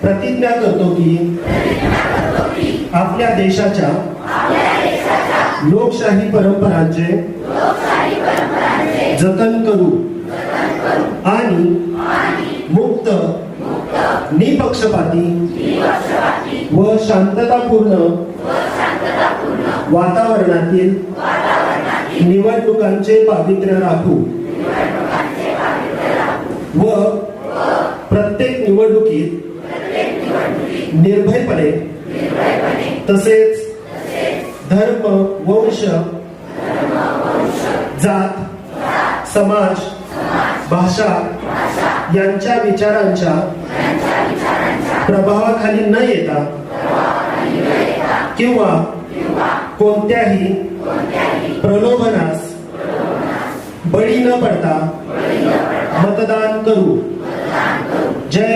प्रतिज्ञा करतो की आपल्या देशाच्या लोकशाही परंपरांचे जतन करू आणि मुक्त, निपक्षपाती व शांततापूर्ण वातावरणातील निवडणुकांचे पावित्र्य राखू व प्रत्येक निवडणुकीत निर्भयपणे तसेच धर्म, वंश, जात, समाज, भाषा यांच्या विचारांच्या प्रभावाखाली न येता किंवा कोणत्याही प्रलोभनास बळी न पडता मतदान करू. जय